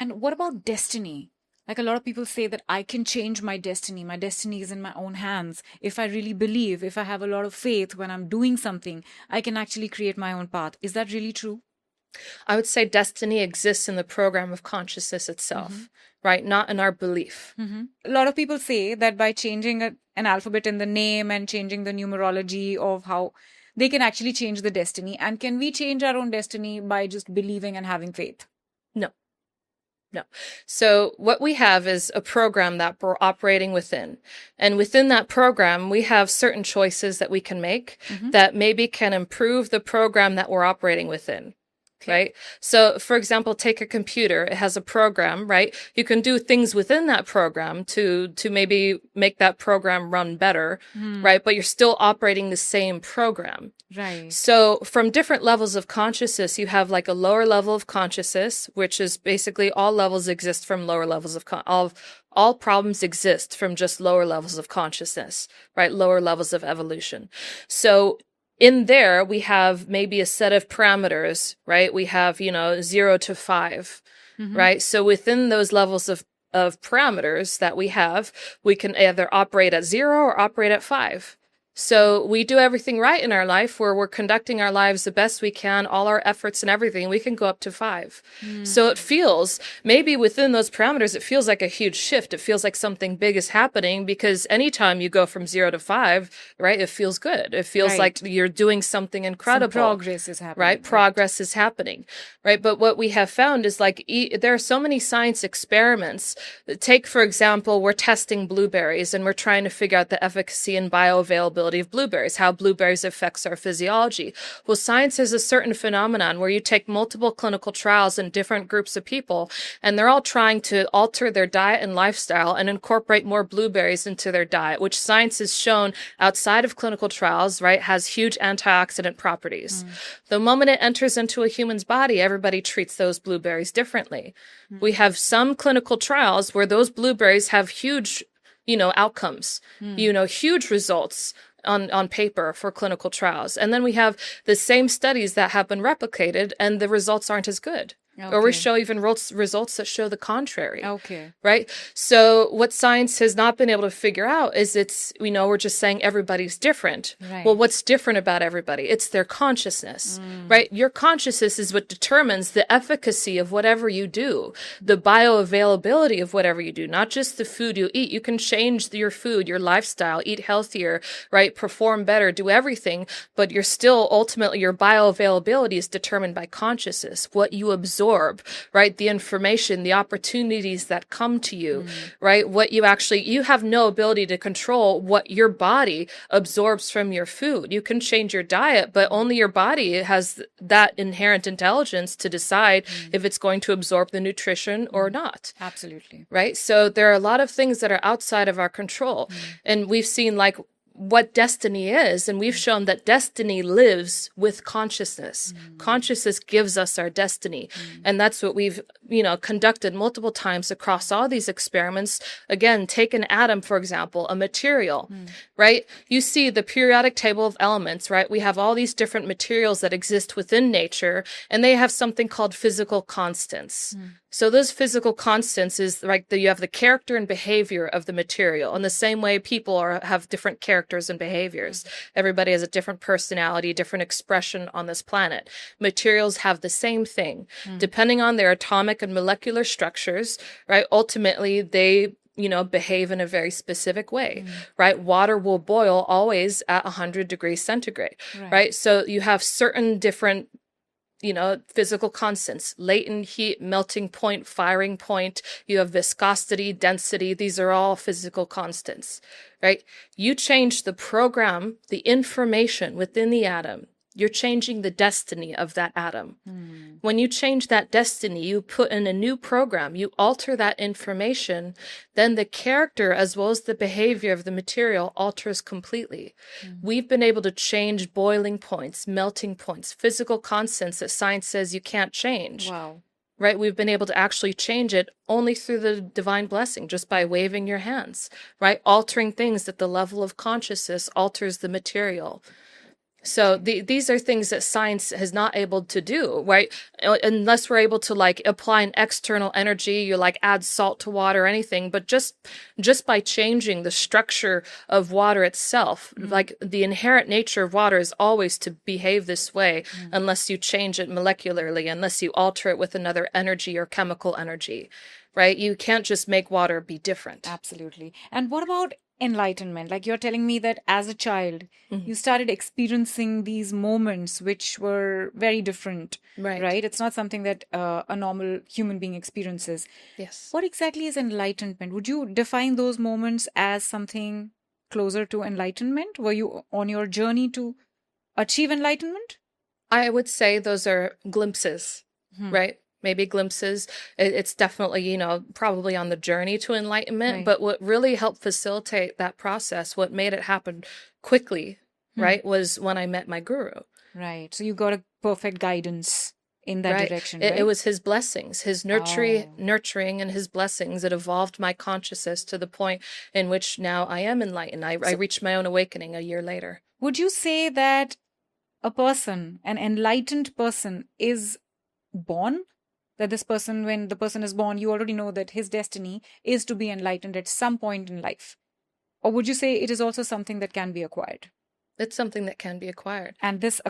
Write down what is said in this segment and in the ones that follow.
And what about destiny? Like a lot of people say that I can change my destiny. My destiny is in my own hands. If I really believe, if I have a lot of faith when I'm doing something, I can actually create my own path. Is that really true? I would say destiny exists in the program of consciousness itself, right? Not in our belief. A lot of people say that by changing an alphabet in the name and changing the numerology of how they can actually change the destiny. And can we change our own destiny by just believing and having faith? No. No. So what we have is a program that we're operating within. And within that program, we have certain choices that we can make that maybe can improve the program that we're operating within. Okay. Right? So, for example, take a computer. It has a program, right? You can do things within that program to maybe make that program run better, right? But you're still operating the same program. Right. So from different levels of consciousness, you have like a lower level of consciousness, which is basically all levels exist from lower levels of all problems exist from just lower levels of consciousness, right? Lower levels of evolution. So in there, we have maybe a set of parameters, right? We have, 0 to 5, right? So within those levels of parameters that we have, we can either operate at 0 or operate at 5. So we do everything right in our life where we're conducting our lives the best we can, all our efforts and everything, we can go up to 5. So it feels, maybe within those parameters, it feels like a huge shift. It feels like something big is happening because anytime you go from 0 to 5, right, it feels good. It feels like you're doing something incredible. Some progress is happening. Right? Progress is happening. Right? But what we have found is like, there are so many science experiments. Take, for example, we're testing blueberries and we're trying to figure out the efficacy and bioavailability of blueberries, how blueberries affects our physiology. Well, science is a certain phenomenon where you take multiple clinical trials in different groups of people, and they're all trying to alter their diet and lifestyle and incorporate more blueberries into their diet, which science has shown outside of clinical trials, right, has huge antioxidant properties. The moment it enters into a human's body, everybody treats those blueberries differently. We have some clinical trials where those blueberries have huge outcomes, huge results on paper for clinical trials. And then we have the same studies that have been replicated and the results aren't as good. Okay. Or we show even results that show the contrary. Okay. Right? So what science has not been able to figure out is we're just saying everybody's different. Right. Well, what's different about everybody? It's their consciousness, right? Your consciousness is what determines the efficacy of whatever you do, the bioavailability of whatever you do, not just the food you eat. You can change your food, your lifestyle, eat healthier, right? Perform better, do everything, but you're still ultimately, your bioavailability is determined by consciousness, what you absorb, right? The information, the opportunities that come to you, right? What you have no ability to control what your body absorbs from your food. You can change your diet, but only your body has that inherent intelligence to decide if it's going to absorb the nutrition or not. Absolutely. Right? So there are a lot of things that are outside of our control. And we've seen what destiny is, and we've shown that destiny lives with consciousness. Consciousness gives us our destiny. And that's what we've, conducted multiple times across all these experiments. Again, take an atom, for example, a material, right? You see the periodic table of elements, right? We have all these different materials that exist within nature, and they have something called physical constants. So those physical constants is like you have the character and behavior of the material. In the same way people have different characters and behaviors. Everybody has a different personality, different expression on this planet. Materials have the same thing. Depending on their atomic and molecular structures, right? Ultimately, they behave in a very specific way, right? Water will boil always at 100 degrees centigrade, right? So you have certain different physical constants, latent heat, melting point, firing point. You have viscosity, density. These are all physical constants, right? You change the program, the information within the atom. You're changing the destiny of that atom. When you change that destiny, you put in a new program, you alter that information, then the character as well as the behavior of the material alters completely. We've been able to change boiling points, melting points, physical constants that science says you can't change. Wow. Right? We've been able to actually change it only through the divine blessing, just by waving your hands, right? Altering things at the level of consciousness alters the material. So these are things that science has not able to do, right? Unless we're able to like apply an external energy, you like add salt to water or anything, but just by changing the structure of water itself, like the inherent nature of water is always to behave this way unless you change it molecularly, unless you alter it with another energy or chemical energy, right? You can't just make water be different. Absolutely. And what about enlightenment? Like you're telling me that as a child, you started experiencing these moments which were very different, right? It's not something that a normal human being experiences. Yes. What exactly is enlightenment? Would you define those moments as something closer to enlightenment? Were you on your journey to achieve enlightenment? I would say those are glimpses, right? Maybe glimpses. It's definitely, probably on the journey to enlightenment. Right. But what really helped facilitate that process, what made it happen quickly, right, was when I met my guru. Right. So you got a perfect guidance in that direction, right? It was his blessings, his nurturing and his blessings that evolved my consciousness to the point in which now I am enlightened. I reached my own awakening a year later. Would you say that a person, an enlightened person, is born? That this person, when the person is born, you already know that his destiny is to be enlightened at some point in life? Or would you say it is also something that can be acquired? It's something that can be acquired. And this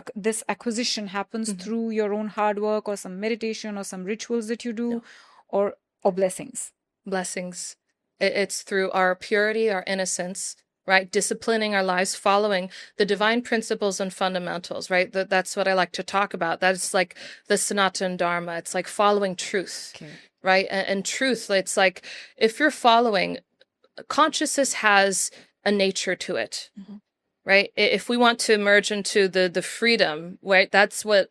acquisition happens through your own hard work or some meditation or some rituals that you do, or blessings? Blessings. It's through our purity, our innocence, right? Disciplining our lives, following the divine principles and fundamentals, right? That's what I like to talk about. That's like the Sanatana Dharma. It's like following truth, right? And truth, it's like if you're following, consciousness has a nature to it, right? If we want to merge into the freedom, right? That's what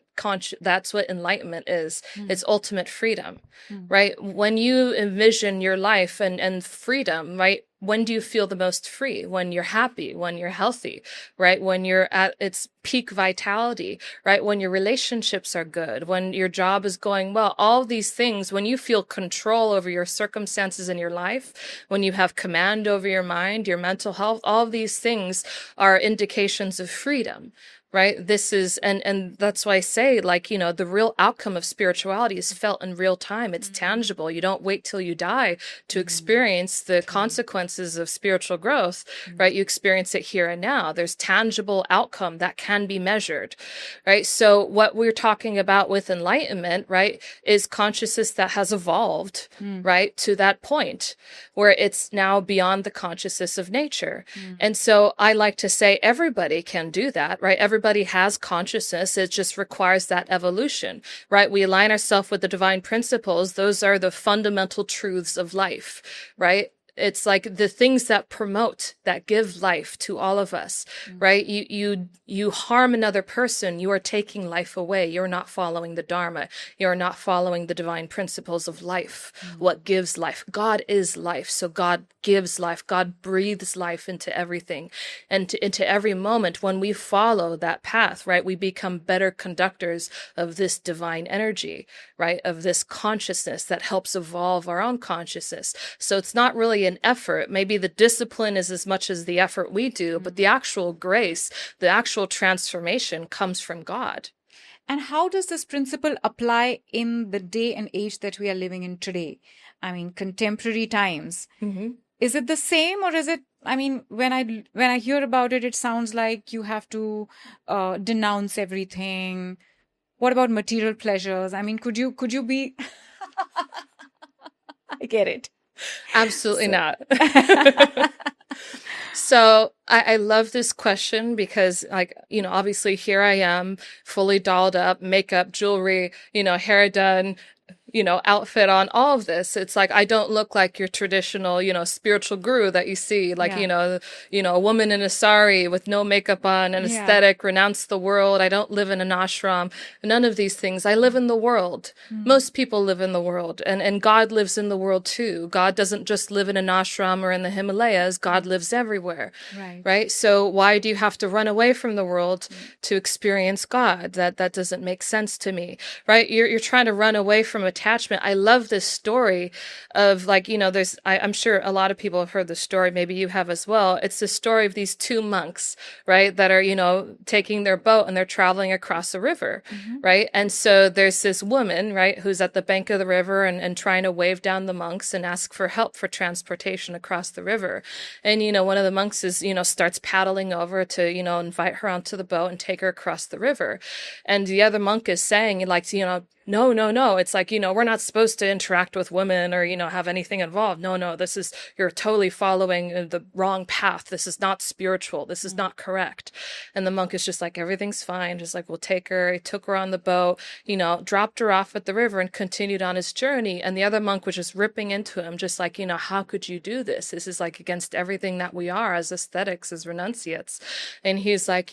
enlightenment is. It's ultimate freedom, right? When you envision your life and freedom, right? When do you feel the most free? When you're happy, when you're healthy, right? When you're at its peak vitality, right? When your relationships are good, when your job is going well, all these things, when you feel control over your circumstances in your life, when you have command over your mind, your mental health, all of these things are indications of freedom. Right? This is, and that's why I say, like, the real outcome of spirituality is felt in real time. It's tangible. You don't wait till you die to experience the consequences of spiritual growth, right? You experience it here and now. There's tangible outcome that can be measured, right? So what we're talking about with enlightenment, right, is consciousness that has evolved, right, to that point where it's now beyond the consciousness of nature. And so I like to say everybody can do that, right? Everybody has consciousness. It just requires that evolution, right? We align ourselves with the divine principles. Those are the fundamental truths of life, right? It's like the things that promote, that give life to all of us, right? You harm another person, you are taking life away. You're not following the Dharma. You're not following the divine principles of life. What gives life? God is life. So God gives life. God breathes life into everything and into every moment. When we follow that path, right, we become better conductors of this divine energy, right? Of this consciousness that helps evolve our own consciousness. So it's not really an effort. Maybe the discipline is as much as the effort we do, but the actual grace, the actual transformation comes from God. And how does this principle apply in the day and age that we are living in today? I mean, contemporary times. Is it the same, or is it, I mean, when I hear about it, it sounds like you have to denounce everything. What about material pleasures? I mean, could you be I get it. Absolutely not. So I love this question because, like, obviously here I am fully dolled up, makeup, jewelry, hair done, outfit on, all of this. It's like, I don't look like your traditional, spiritual guru that you see, like, a woman in a sari with no makeup on, an aesthetic, renounce the world. I don't live in an ashram, none of these things. I live in the world. Most people live in the world, and God lives in the world too. God doesn't just live in an ashram or in the Himalayas. God lives everywhere. Right? So why do you have to run away from the world to experience God? That doesn't make sense to me, right? You're trying to run away from a attachment. I love this story of like, I'm sure a lot of people have heard the story. Maybe you have as well. It's the story of these two monks, right? That are, taking their boat and they're traveling across a river, right? And so there's this woman, right, who's at the bank of the river and trying to wave down the monks and ask for help for transportation across the river. And, one of the monks is, starts paddling over to, invite her onto the boat and take her across the river. And the other monk is saying, like, no, no, no. It's like, we're not supposed to interact with women or, have anything involved. No, you're totally following the wrong path. This is not spiritual. This is not correct. And the monk is just like, everything's fine. Just like, we'll take her. He took her on the boat, dropped her off at the river and continued on his journey. And the other monk was just ripping into him, just like, how could you do this? This is like against everything that we are as aesthetics, as renunciates. And he's like,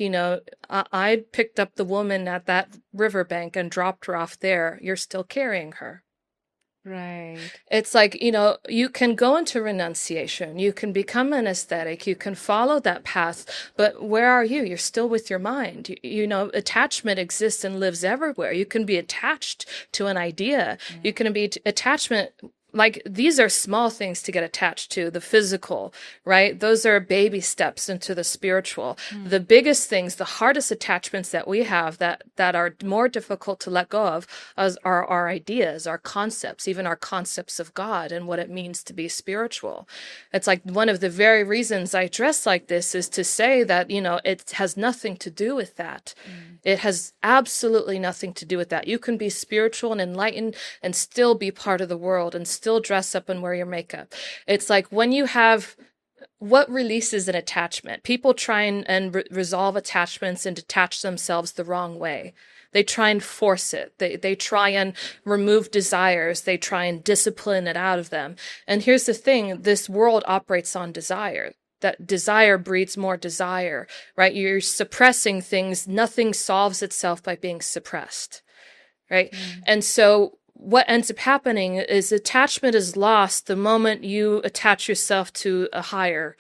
I picked up the woman at that riverbank and dropped her off there. You're still carrying her. Right. It's like, you can go into renunciation. You can become an aesthetic. You can follow that path. But where are you? You're still with your mind. Attachment exists and lives everywhere. You can be attached to an idea. You can be attachment. Like, these are small things to get attached to, the physical, right? Those are baby steps into the spiritual. The biggest things, the hardest attachments that we have that are more difficult to let go of are our ideas, our concepts, even our concepts of God and what it means to be spiritual. It's like one of the very reasons I dress like this is to say that, it has nothing to do with that. It has absolutely nothing to do with that. You can be spiritual and enlightened and still be part of the world and still dress up and wear your makeup. It's like when you have what releases an attachment. People try and resolve attachments and detach themselves the wrong way. They try and force it. They try and remove desires. They try and discipline it out of them. And here's the thing, this world operates on desire. That desire breeds more desire, right? You're suppressing things. Nothing solves itself by being suppressed, right? And so what ends up happening is attachment is lost the moment you attach yourself to a higher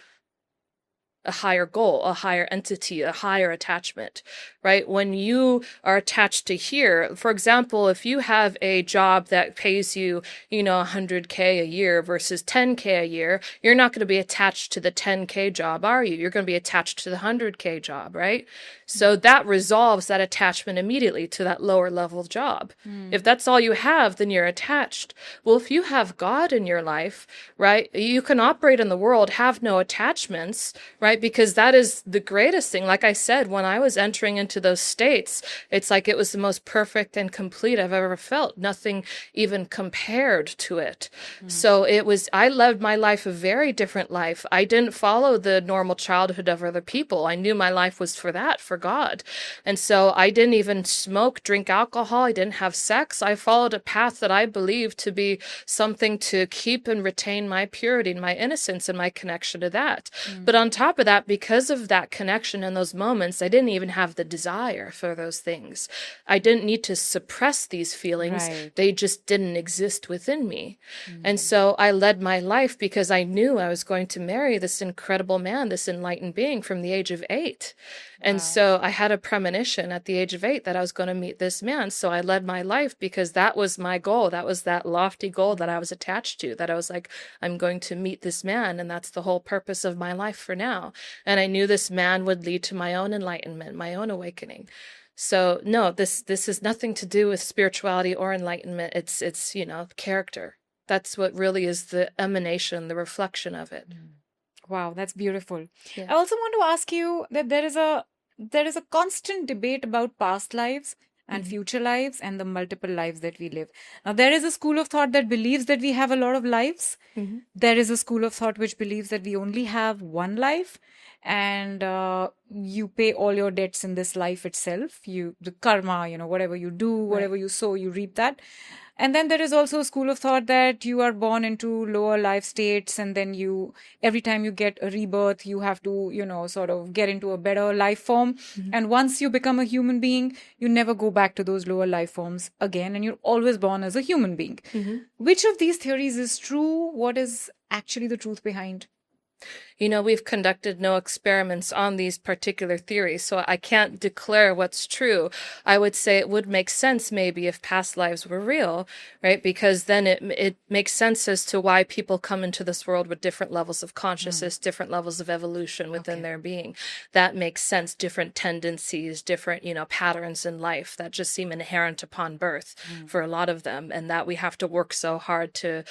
goal, a higher entity, a higher attachment, right? When you are attached to here, for example, if you have a job that pays you, $100K a year versus $10K a year, you're not going to be attached to the $10K job, are you? You're going to be attached to the $100K job, right? So that resolves that attachment immediately to that lower level job. If that's all you have, then you're attached. Well, if you have God in your life, right, you can operate in the world, have no attachments, right? Because that is the greatest thing. Like I said, when I was entering into those states, it's like it was the most perfect and complete I've ever felt. Nothing even compared to it. So I lived my life a very different life. I didn't follow the normal childhood of other people. I knew my life was for God. And so I didn't even smoke, drink alcohol. I didn't have sex. I followed a path that I believed to be something to keep and retain my purity and my innocence and my connection to that. But on top of that, because of that connection in those moments, I didn't even have the desire for those things. I didn't need to suppress these feelings. Right. They just didn't exist within me. And so I led my life because I knew I was going to marry this incredible man, this enlightened being from the age of 8. And so I had a premonition at the age of 8 that I was going to meet this man. So I led my life because that was my goal. That was that lofty goal that I was attached to, that I was like, I'm going to meet this man. And that's the whole purpose of my life for now. And I knew this man would lead to my own enlightenment, my own awakening. So no, this has nothing to do with spirituality or enlightenment. It's character. That's what really is the emanation, the reflection of it. Wow, that's beautiful. Yeah. I also want to ask you that there is a constant debate about past lives and future lives and the multiple lives that we live. Now, there is a school of thought that believes that we have a lot of lives. There is a school of thought which believes that we only have one life, and you pay all your debts in this life itself. The karma, whatever you do, whatever you sow, you reap that. And then there is also a school of thought that you are born into lower life states, and then every time you get a rebirth, you have to, sort of get into a better life form. And once you become a human being, you never go back to those lower life forms again, and you're always born as a human being. Which of these theories is true? What is actually the truth behind? we've conducted no experiments on these particular theories, so I can't declare what's true. I would say it would make sense maybe if past lives were real, right? Because then it makes sense as to why people come into this world with different levels of consciousness, different levels of evolution within their being. That makes sense. Different tendencies, different, patterns in life that just seem inherent upon birth for a lot of them, and that we have to work so hard to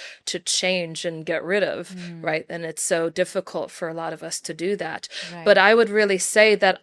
change and get rid of, right? And it's so difficult for a lot of us to do that. Right. But I would really say that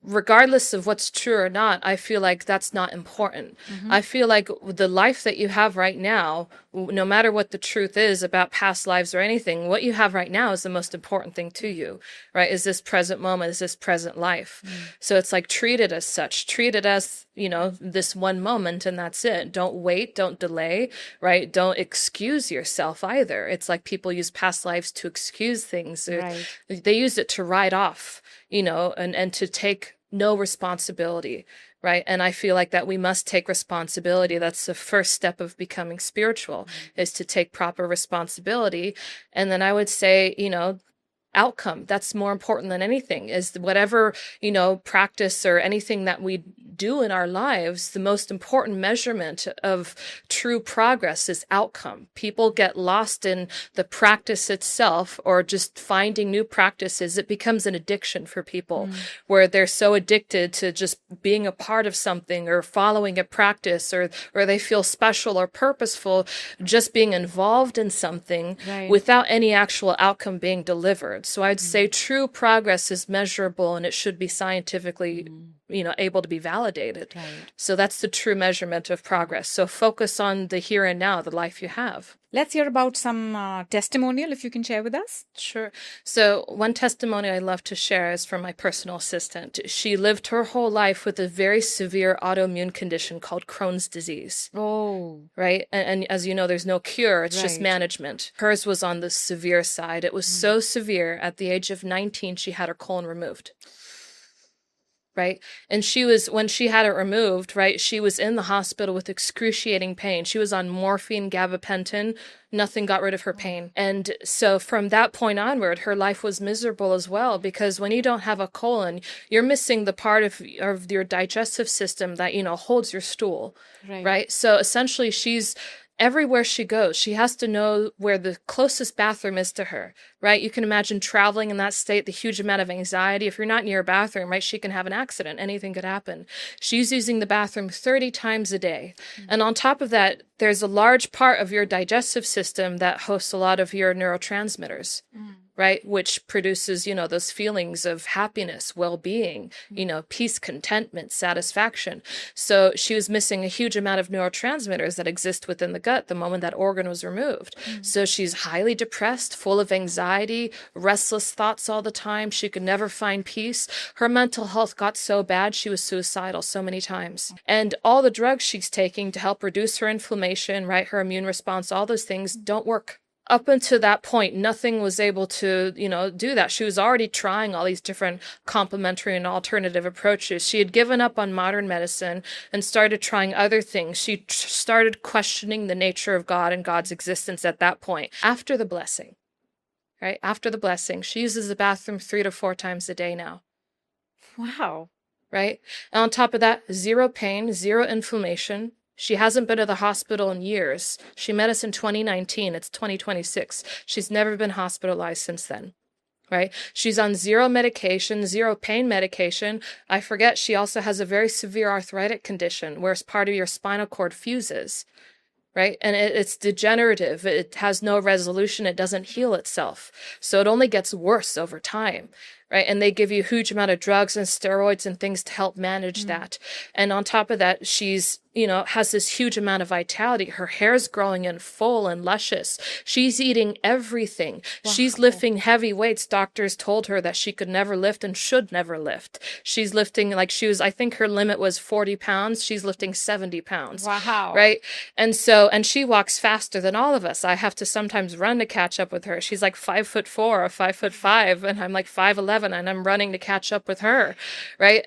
regardless of what's true or not, I feel like that's not important. I feel like the life that you have right now, no matter what the truth is about past lives or anything, what you have right now is the most important thing to you, right? Is this present moment, is this present life. So it's like, treat it as such, treat it as, this one moment, and that's it. Don't wait, don't delay, right? Don't excuse yourself either. It's like people use past lives to excuse things. Right. They use it to write off, and to take no responsibility, right? And I feel like that we must take responsibility. That's the first step of becoming spiritual, is to take proper responsibility. And then I would say, outcome, that's more important than anything, is whatever, practice or anything that we do in our lives, the most important measurement of true progress is outcome. People get lost in the practice itself, or just finding new practices. It becomes an addiction for people, where they're so addicted to just being a part of something or following a practice, or they feel special or purposeful just being involved in something without any actual outcome being delivered. So I'd say true progress is measurable, and it should be scientifically able to be validated. Right. So that's the true measurement of progress. So focus on the here and now, the life you have. Let's hear about some testimonial, if you can share with us. Sure. So one testimony I love to share is from my personal assistant. She lived her whole life with a very severe autoimmune condition called Crohn's disease. Oh. Right? And as you know, there's no cure. It's just management. Hers was on the severe side. It was so severe. At the age of 19, she had her colon removed. Right. And when she had it removed, right, she was in the hospital with excruciating pain. She was on morphine, gabapentin. Nothing got rid of her pain. And so from that point onward, her life was miserable as well, because when you don't have a colon, you're missing the part of your digestive system that, holds your stool. Right. So essentially, everywhere she goes, she has to know where the closest bathroom is to her, right? You can imagine traveling in that state, the huge amount of anxiety. If you're not near a bathroom, right, she can have an accident. Anything could happen. She's using the bathroom 30 times a day. And on top of that, there's a large part of your digestive system that hosts a lot of your neurotransmitters. Right? Which produces, those feelings of happiness, well-being, peace, contentment, satisfaction. So she was missing a huge amount of neurotransmitters that exist within the gut the moment that organ was removed. So she's highly depressed, full of anxiety, restless thoughts all the time. She could never find peace. Her mental health got so bad, she was suicidal so many times. And all the drugs she's taking to help reduce her inflammation, right, her immune response, all those things don't work. Up until that point, nothing was able to, do that. She was already trying all these different complementary and alternative approaches. She had given up on modern medicine and started trying other things. She started questioning the nature of God and God's existence at that point. After the blessing, right? After the blessing, she uses the bathroom 3 to 4 times a day now. Wow. Right? And on top of that, 0 pain, 0 inflammation. She hasn't been to the hospital in years. She met us in 2019. It's 2026. She's never been hospitalized since then, right? She's on 0 medication, 0 pain medication. I forget she also has a very severe arthritic condition where part of your spinal cord fuses, right? And it's degenerative. It has no resolution. It doesn't heal itself. So it only gets worse over time. Right. And they give you a huge amount of drugs and steroids and things to help manage that. And on top of that, she's, has this huge amount of vitality. Her hair's growing in full and luscious. She's eating everything. Wow. She's lifting heavy weights. Doctors told her that she could never lift and should never lift. She's lifting I think her limit was 40 pounds. She's lifting 70 pounds. Wow. Right. And she walks faster than all of us. I have to sometimes run to catch up with her. She's like 5'4" or 5'5", and I'm like 5'11", and I'm running to catch up with her. Right.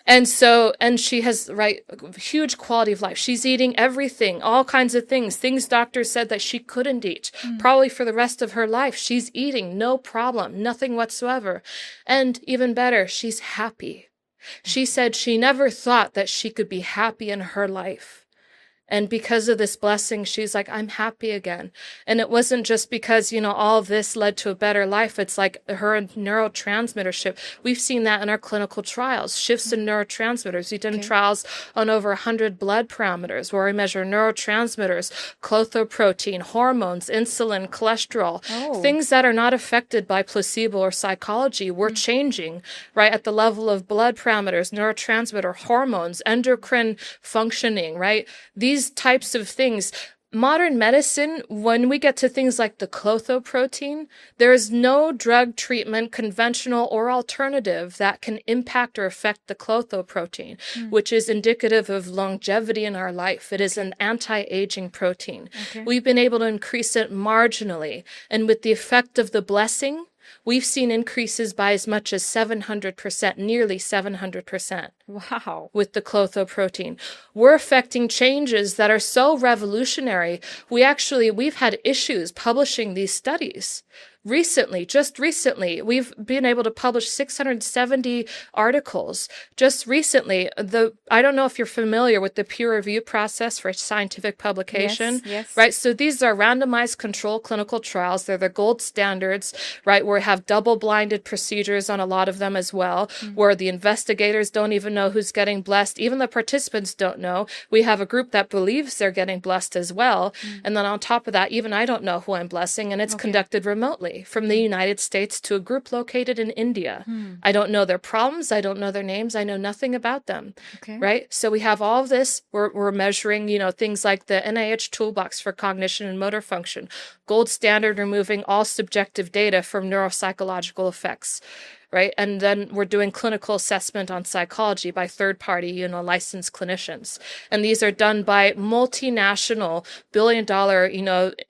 And she has, right, huge quality of life. She's eating everything, all kinds of things doctors said that she couldn't eat. Probably for the rest of her life, she's eating, no problem, nothing whatsoever. And even better, she's happy. She said she never thought that she could be happy in her life. And because of this blessing, she's like, I'm happy again. And it wasn't just because, all of this led to a better life. It's like her neurotransmittership. We've seen that in our clinical trials, shifts in neurotransmitters. We've done trials on over 100 blood parameters where we measure neurotransmitters, clothoprotein, hormones, insulin, cholesterol, things that are not affected by placebo or psychology. We're changing, right, at the level of blood parameters, neurotransmitter, hormones, endocrine functioning, right? These types of things. Modern medicine, when we get to things like the clothoprotein, there is no drug treatment, conventional or alternative, that can impact or affect the clothoprotein, which is indicative of longevity in our life. It is an anti-aging protein. We've been able to increase it marginally. And with the effect of the blessing, we've seen increases by as much as 700%, nearly 700%. Wow. With the clothoprotein. We're affecting changes that are so revolutionary. We've had issues publishing these studies. Just recently, we've been able to publish 670 articles. Just recently, I don't know if you're familiar with the peer review process for scientific publication. Yes. Right? So these are randomized control clinical trials. They're the gold standards, right? Where we have double-blinded procedures on a lot of them as well, where the investigators don't even know who's getting blessed. Even the participants don't know. We have a group that believes they're getting blessed as well. And then on top of that, even I don't know who I'm blessing, and it's conducted remotely from the United States to a group located in India. I don't know their problems. I don't know their names. I know nothing about them. Right? So we have all of this. We're measuring, things like the NIH toolbox for cognition and motor function, gold standard, removing all subjective data from neuropsychological effects. Right? And then we're doing clinical assessment on psychology by third-party, licensed clinicians. And these are done by multinational billion-dollar,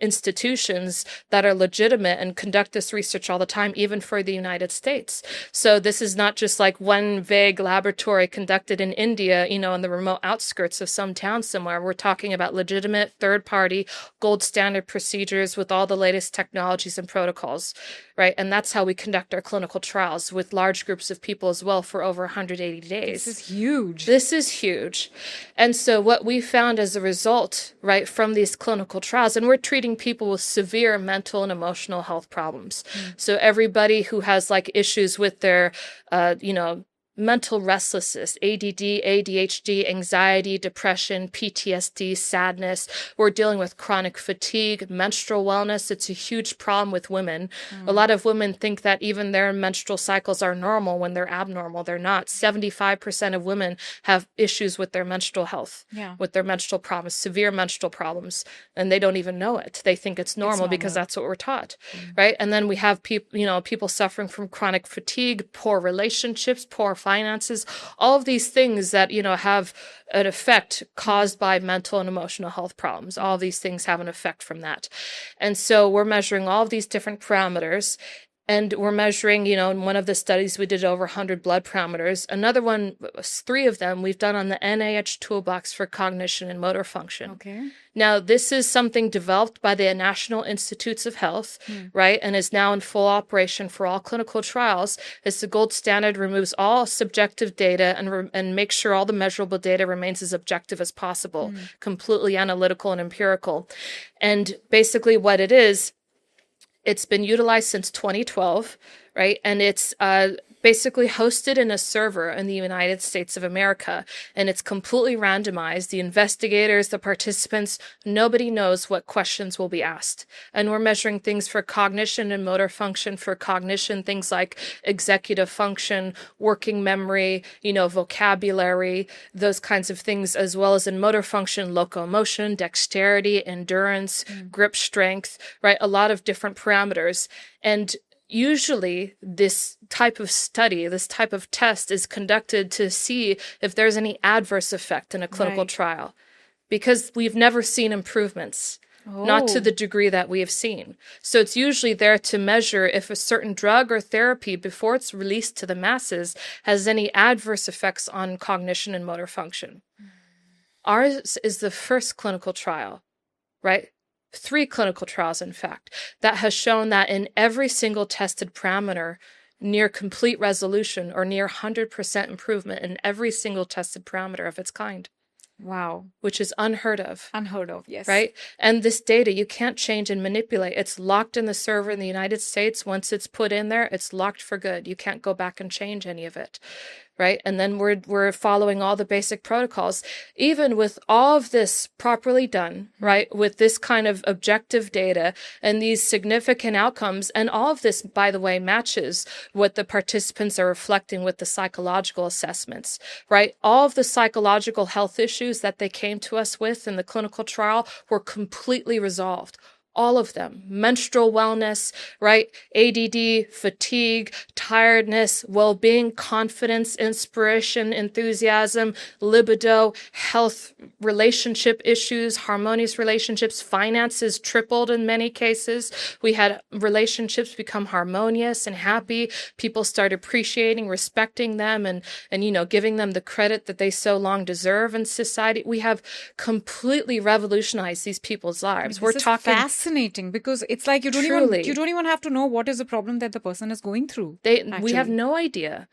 institutions that are legitimate and conduct this research all the time, even for the United States. So this is not just like one vague laboratory conducted in India, in the remote outskirts of some town somewhere. We're talking about legitimate third-party gold standard procedures with all the latest technologies and protocols, right? And that's how we conduct our clinical trials with large groups of people as well for over 180 days. This is huge. And so what we found as a result, right, from these clinical trials, and we're treating people with severe mental and emotional health problems. So everybody who has like issues with their, mental restlessness, ADD, ADHD, anxiety, depression, PTSD, sadness. We're dealing with chronic fatigue, menstrual wellness. It's a huge problem with women. A lot of women think that even their menstrual cycles are normal when they're abnormal. They're not. 75% of women have issues with their menstrual health, with their menstrual problems, severe menstrual problems, and they don't even know it. They think it's normal because that's what we're taught, right? And then we have people suffering from chronic fatigue, poor relationships, poor finances, all of these things that, have an effect caused by mental and emotional health problems. All of these things have an effect from that. And so we're measuring all of these different parameters. And we're measuring, in one of the studies we did over 100 blood parameters. Another one, 3 of them, we've done on the NIH toolbox for cognition and motor function. Now, this is something developed by the National Institutes of Health, right, and is now in full operation for all clinical trials. It's the gold standard, removes all subjective data and makes sure all the measurable data remains as objective as possible, completely analytical and empirical. And basically what it is, it's been utilized since 2012, right? And it's basically hosted in a server in the United States of America. And it's completely randomized. The investigators, the participants, nobody knows what questions will be asked. And we're measuring things for cognition and motor function. For cognition, things like executive function, working memory, vocabulary, those kinds of things, as well as in motor function, locomotion, dexterity, endurance, grip strength, right? A lot of different parameters. And usually this type of study, this type of test is conducted to see if there's any adverse effect in a clinical trial, because we've never seen improvements, not to the degree that we have seen. So it's usually there to measure if a certain drug or therapy, before it's released to the masses, has any adverse effects on cognition and motor function. Ours is the first clinical trial, right? 3 clinical trials, in fact, that has shown that in every single tested parameter, near complete resolution or near 100% improvement in every single tested parameter of its kind. Wow. Which is unheard of. Unheard of, yes. Right? And this data, you can't change and manipulate. It's locked in the server in the United States. Once it's put in there, it's locked for good. You can't go back and change any of it. Right? And then we're following all the basic protocols. Even with all of this properly done, right, with this kind of objective data and these significant outcomes, and all of this, by the way, matches what the participants are reflecting with the psychological assessments, right? All of the psychological health issues that they came to us with in the clinical trial were completely resolved. All of them. Menstrual wellness, right? ADD, fatigue, tiredness, well-being, confidence, inspiration, enthusiasm, libido, health, relationship issues, harmonious relationships, finances tripled in many cases. We had relationships become harmonious and happy. People start appreciating, respecting them, and giving them the credit that they so long deserve in society. We have completely revolutionized these people's lives. We're talking fascinating, because it's like you don't even have to know what is the problem that the person is going through. We have no idea,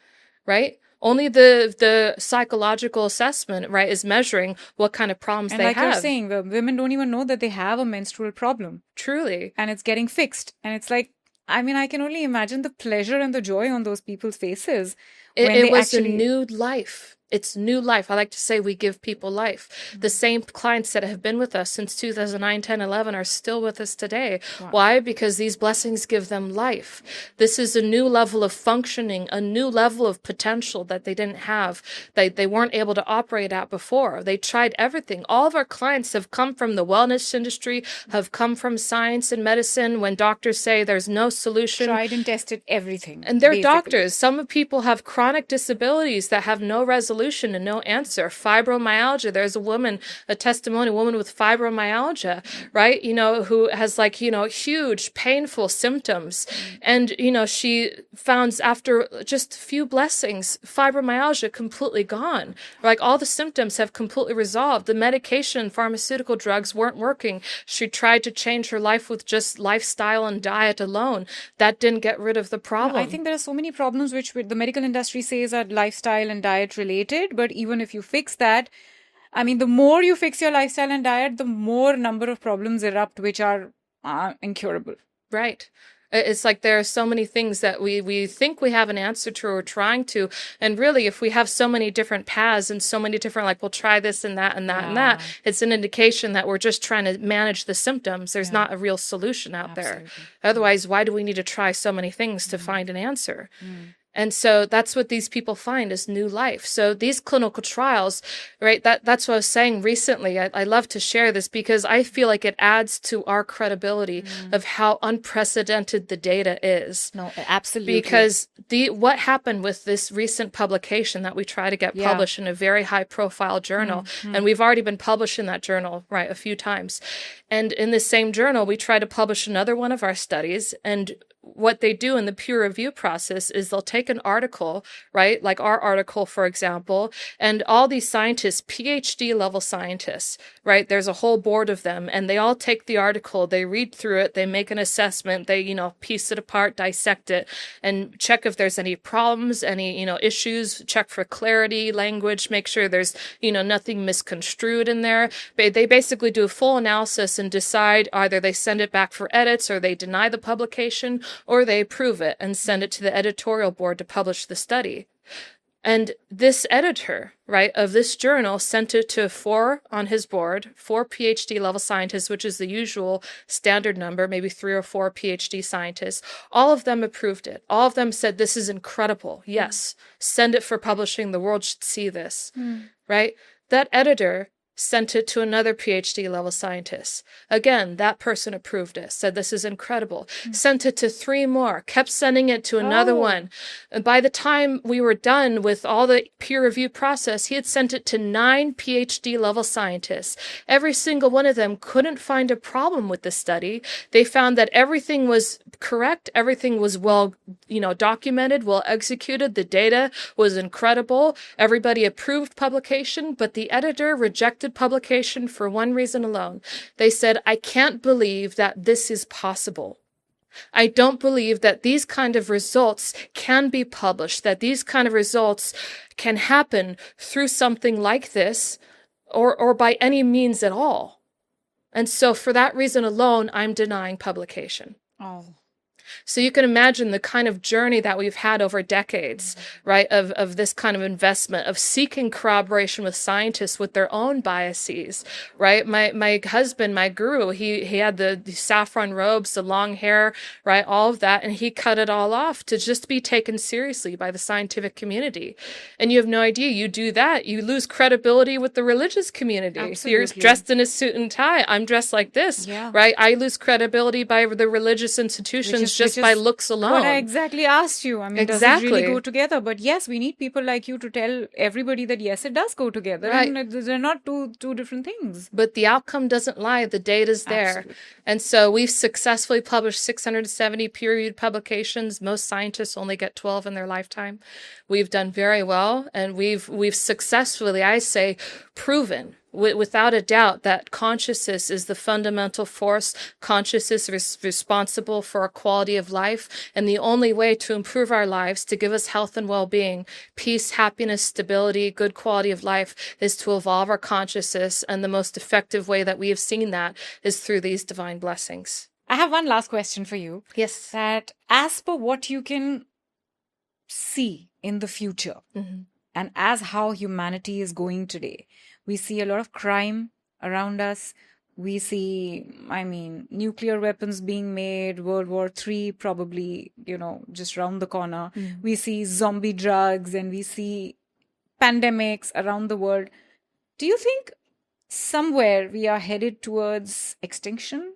right? Only the psychological assessment, right, is measuring what kind of problems they have. And like you're saying, the women don't even know that they have a menstrual problem. Truly. And it's getting fixed. And it's like, I mean, I can only imagine the pleasure and the joy on those people's faces. It was a new life. It's new life. I like to say we give people life. Mm-hmm. The same clients that have been with us since 2009, 10, 11 are still with us today. Wow. Why? Because these blessings give them life. This is a new level of functioning, a new level of potential that they didn't have, they weren't able to operate at before. They tried everything. All of our clients have come from the wellness industry, have come from science and medicine when doctors say there's no solution. Tried and tested everything. And they're doctors. Some people have chronic disabilities that have no resolution and no answer. Fibromyalgia. There's a woman with fibromyalgia, right? Who has huge painful symptoms. And, she found after just a few blessings, fibromyalgia completely gone. Like all the symptoms have completely resolved. The medication, pharmaceutical drugs weren't working. She tried to change her life with just lifestyle and diet alone. That didn't get rid of the problem. I think there are so many problems which the medical industry says are lifestyle and diet related. But even if you fix that, I mean, the more you fix your lifestyle and diet, the more number of problems erupt which are incurable. Right. It's like there are so many things that we think we have an answer to or trying to. And really, if we have so many different paths and so many different, we'll try this and that and that and that, it's an indication that we're just trying to manage the symptoms. There's not a real solution out there. Otherwise, why do we need to try so many things to find an answer? And so that's what these people find is new life. So these clinical trials, right, that's what I was saying recently. I love to share this because I feel like it adds to our credibility of how unprecedented the data is. No, absolutely. Because what happened with this recent publication that we try to get published in a very high profile journal, and we've already been published in that journal, right, a few times. And in the same journal, we try to publish another one of our studies, and what they do in the peer review process is they'll take an article, right? Like our article, for example, and all these scientists, PhD level scientists, right? There's a whole board of them, and they all take the article, they read through it, they make an assessment, they, piece it apart, dissect it, and check if there's any problems, any, issues, check for clarity, language, make sure there's, nothing misconstrued in there. They basically do a full analysis and decide either they send it back for edits or they deny the publication, or they approve it and send it to the editorial board to publish the study. And this editor, right, of this journal sent it to 4 on his board, 4 PhD level scientists, which is the usual standard number, maybe 3 or 4 PhD scientists. All of them approved it. All of them said, this is incredible. Yes, send it for publishing. The world should see this, right? That editor sent it to another PhD level scientist. Again, that person approved it, said this is incredible. Sent it to 3 more, kept sending it to another one. And by the time we were done with all the peer review process, he had sent it to 9 PhD level scientists. Every single one of them couldn't find a problem with the study. They found that everything was correct. Everything was well, documented, well executed. The data was incredible. Everybody approved publication, but the editor rejected resisted publication for one reason alone. They said, I can't believe that this is possible. I don't believe that these kind of results can be published, that these kind of results can happen through something like this or by any means at all. And so for that reason alone, I'm denying publication. Oh. So you can imagine the kind of journey that we've had over decades, right, of this kind of investment, of seeking corroboration with scientists with their own biases, right? My husband, my guru, he had the saffron robes, the long hair, right, all of that, and he cut it all off to just be taken seriously by the scientific community. And you have no idea, you do that, you lose credibility with the religious community. Absolutely. You're dressed in a suit and tie, I'm dressed like this, right? I lose credibility by the religious institutions just by looks alone. What I exactly asked you. I mean, does it really go together? But yes, we need people like you to tell everybody that yes, it does go together. Right. And they're not two different things. But the outcome doesn't lie. The data's there. Absolutely. And so we've successfully published 670 peer-reviewed publications. Most scientists only get 12 in their lifetime. We've done very well, and we've successfully, I say, proven without a doubt that consciousness is the fundamental force. Consciousness is responsible for our quality of life, and the only way to improve our lives, to give us health and well-being, peace, happiness, stability, good quality of life, is to evolve our consciousness, and the most effective way that we have seen that is through these divine blessings. I have one last question for you. Yes. That as per what you can see in the future, and as how humanity is going today, we see a lot of crime around us. We see, nuclear weapons being made, World War III probably, just round the corner. We see zombie drugs and we see pandemics around the world. Do you think somewhere we are headed towards extinction?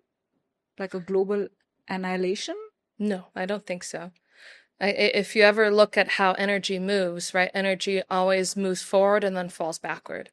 Like a global annihilation? No, I don't think so. If you ever look at how energy moves, right? Energy always moves forward and then falls backward.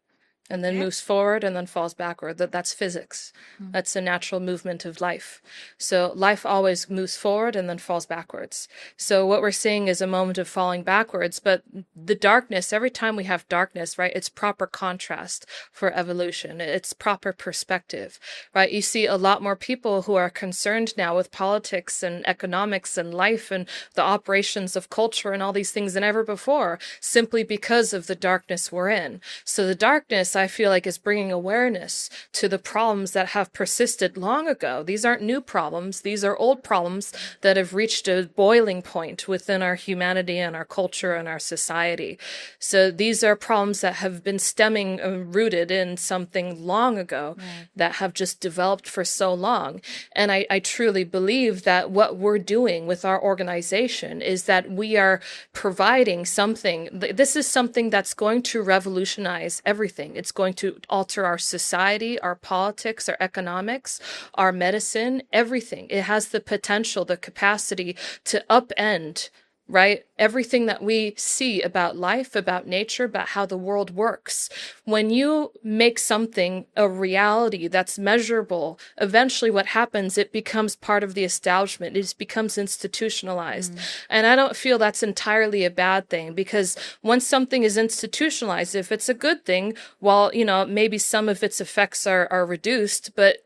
And then moves forward and then falls backward. That's physics. That's a natural movement of life. So life always moves forward and then falls backwards. So what we're seeing is a moment of falling backwards, but the darkness, every time we have darkness, right, it's proper contrast for evolution. It's proper perspective, right? You see a lot more people who are concerned now with politics and economics and life and the operations of culture and all these things than ever before, simply because of the darkness we're in. So the darkness, I feel like, is bringing awareness to the problems that have persisted long ago. These aren't new problems. These are old problems that have reached a boiling point within our humanity and our culture and our society. So these are problems that have been stemming and rooted in something long ago that have just developed for so long. And I truly believe that what we're doing with our organization is that we are providing something. This is something that's going to revolutionize everything. It's going to alter our society, our politics, our economics, our medicine, everything. It has the potential, the capacity to upend, right, everything that we see about life, about nature, about how the world works. When you make something a reality that's measurable, eventually what happens, it becomes part of the establishment. It becomes institutionalized. And I don't feel that's entirely a bad thing, because once something is institutionalized, if it's a good thing, well, maybe some of its effects are reduced, but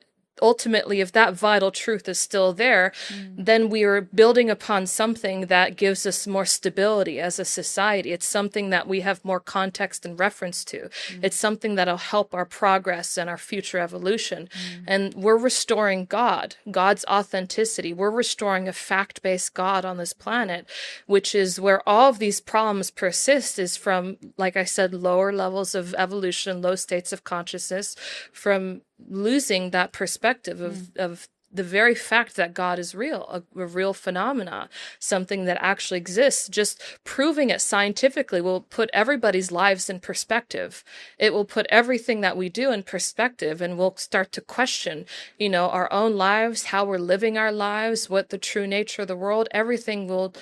ultimately, if that vital truth is still there, then we are building upon something that gives us more stability as a society. It's something that we have more context and reference to. It's something that'll help our progress and our future evolution. And we're restoring God's authenticity. We're restoring a fact-based God on this planet, which is where all of these problems persist, is from, like I said, lower levels of evolution, low states of consciousness, from losing that perspective of the very fact that God is real, a real phenomena, something that actually exists. Just proving it scientifically will put everybody's lives in perspective. It will put everything that we do in perspective, and we'll start to question, our own lives, how we're living our lives, what the true nature of the world, everything will,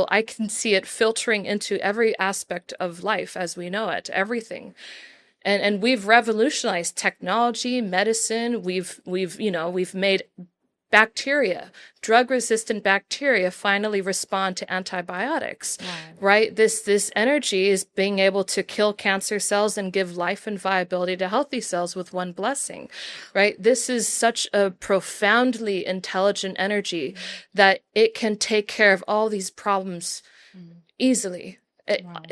I can see it filtering into every aspect of life as we know it, everything. And we've revolutionized technology, medicine. We've made bacteria, drug-resistant bacteria finally respond to antibiotics, right? This energy is being able to kill cancer cells and give life and viability to healthy cells with one blessing, right? This is such a profoundly intelligent energy that it can take care of all these problems easily.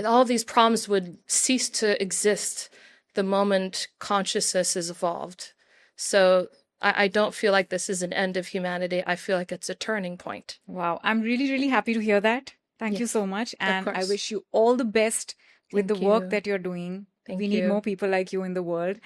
All these problems would cease to exist the moment consciousness is evolved. So I don't feel like this is an end of humanity. I feel like it's a turning point. Wow. I'm really, really happy to hear that. Thank you so much. And I wish you all the best with the work that you're doing. We need more people like you in the world.